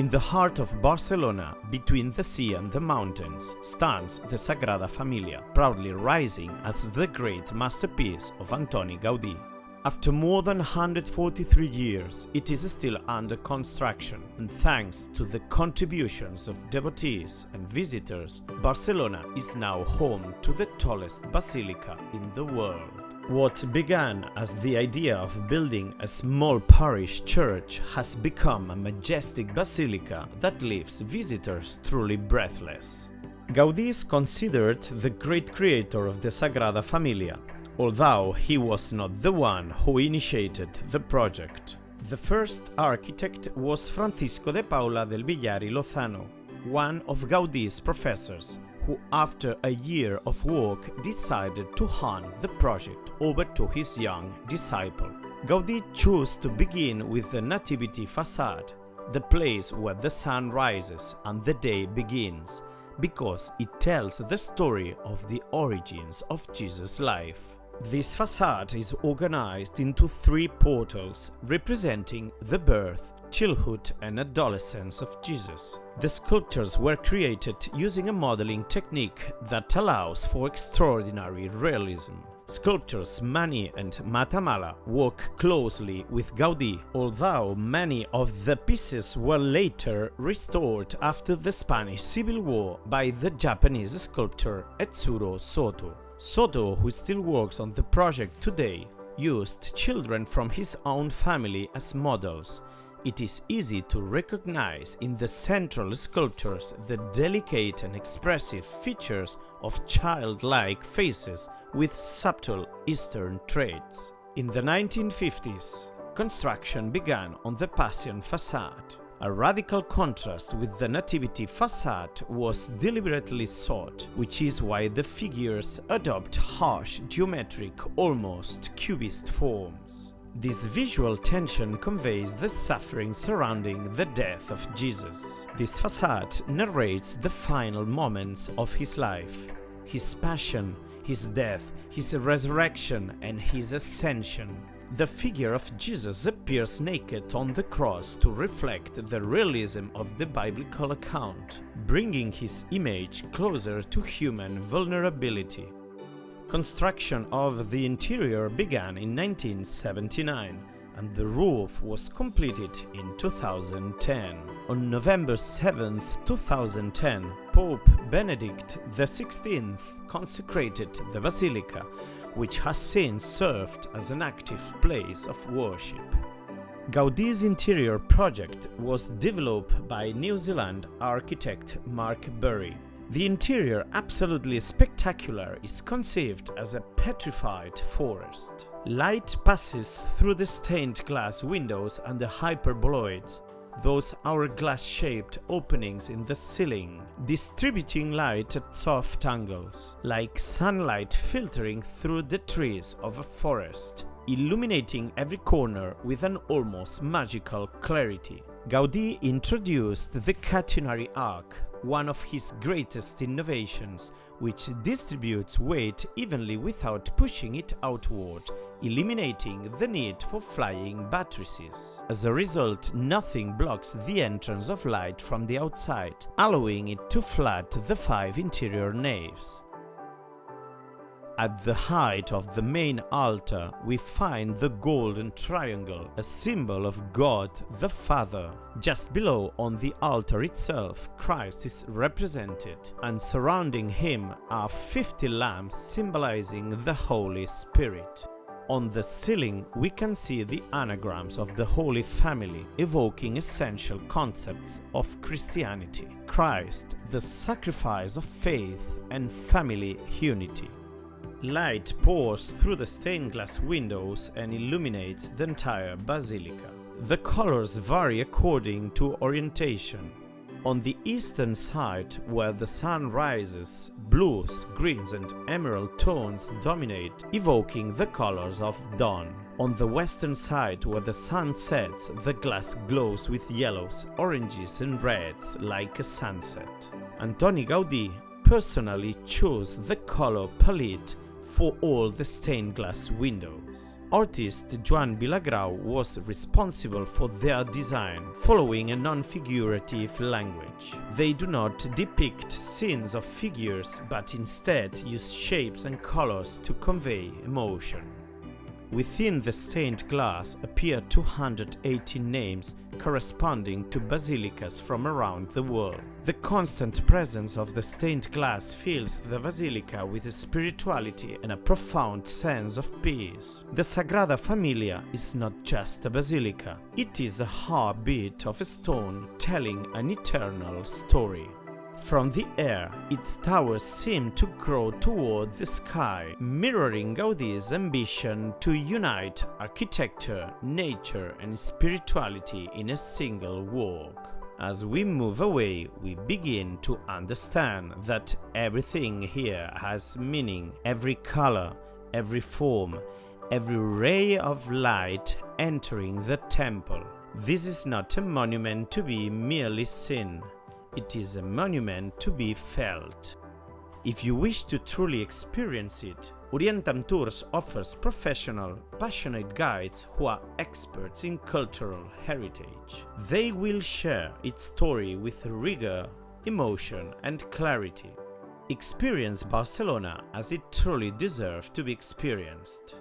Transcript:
In the heart of Barcelona, between the sea and the mountains, stands the Sagrada Familia, proudly rising as the great masterpiece of Antoni Gaudí. After more than 143 years, it is still under construction, and thanks to the contributions of devotees and visitors, Barcelona is now home to the tallest basilica in the world. What began as the idea of building a small parish church has become a majestic basilica that leaves visitors truly breathless. Gaudí is considered the great creator of the Sagrada Familia, although he was not the one who initiated the project. The first architect was Francisco de Paula del Villar y Lozano, one of Gaudí's professors, who after a year of work decided to hand the project over to his young disciple. Gaudí chose to begin with the nativity facade, the place where the sun rises and the day begins, because it tells the story of the origins of Jesus' life. This facade is organized into 3 portals representing the birth, childhood and adolescence of Jesus. The sculptures were created using a modeling technique that allows for extraordinary realism. Sculptors Mani and Matamala work closely with Gaudí, although many of the pieces were later restored after the Spanish Civil War by the Japanese sculptor Etsuro Soto. Soto, who still works on the project today, used children from his own family as models. It is easy to recognize in the central sculptures the delicate and expressive features of childlike faces with subtle Eastern traits. In the 1950s, construction began on the Passion facade. A radical contrast with the Nativity facade was deliberately sought, which is why the figures adopt harsh, geometric, almost cubist forms. This visual tension conveys the suffering surrounding the death of Jesus. This facade narrates the final moments of his life, his passion, his death, his resurrection, and his ascension. The figure of Jesus appears naked on the cross to reflect the realism of the biblical account, bringing his image closer to human vulnerability. Construction of the interior began in 1979, and the roof was completed in 2010. On November 7, 2010, Pope Benedict XVI consecrated the Basilica, which has since served as an active place of worship. Gaudí's interior project was developed by New Zealand architect Mark Berry. The interior, absolutely spectacular, is conceived as a petrified forest. Light passes through the stained glass windows and the hyperboloids, those hourglass-shaped openings in the ceiling, distributing light at soft angles, like sunlight filtering through the trees of a forest, illuminating every corner with an almost magical clarity. Gaudí introduced the catenary arc, one of his greatest innovations, which distributes weight evenly without pushing it outward, eliminating the need for flying buttresses. As a result, nothing blocks the entrance of light from the outside, allowing it to flood the 5 interior naves. At the height of the main altar, we find the golden triangle, a symbol of God the Father. Just below, on the altar itself, Christ is represented, and surrounding him are 50 lamps symbolizing the Holy Spirit. On the ceiling, we can see the anagrams of the Holy Family, evoking essential concepts of Christianity: Christ, the sacrifice of faith, and family unity. Light pours through the stained glass windows and illuminates the entire basilica. The colors vary according to orientation. On the eastern side, where the sun rises, blues, greens and emerald tones dominate, evoking the colors of dawn. On the western side, where the sun sets, the glass glows with yellows, oranges and reds like a sunset. Antoni Gaudí personally chose the color palette for all the stained glass windows. Artist Joan Vilagrau was responsible for their design, following a non-figurative language. They do not depict scenes of figures, but instead use shapes and colors to convey emotion. Within the stained glass appear 280 names corresponding to basilicas from around the world. The constant presence of the stained glass fills the basilica with a spirituality and a profound sense of peace. The Sagrada Familia is not just a basilica, it is a heartbeat of a stone telling an eternal story. From the air, its towers seem to grow toward the sky, mirroring Gaudi's ambition to unite architecture, nature, and spirituality in a single walk. As we move away, we begin to understand that everything here has meaning. Every color, every form, every ray of light entering the temple. This is not a monument to be merely seen. It is a monument to be felt. If you wish to truly experience it, Orientam Tours offers professional, passionate guides who are experts in cultural heritage. They will share its story with rigor, emotion, and clarity. Experience Barcelona as it truly deserves to be experienced.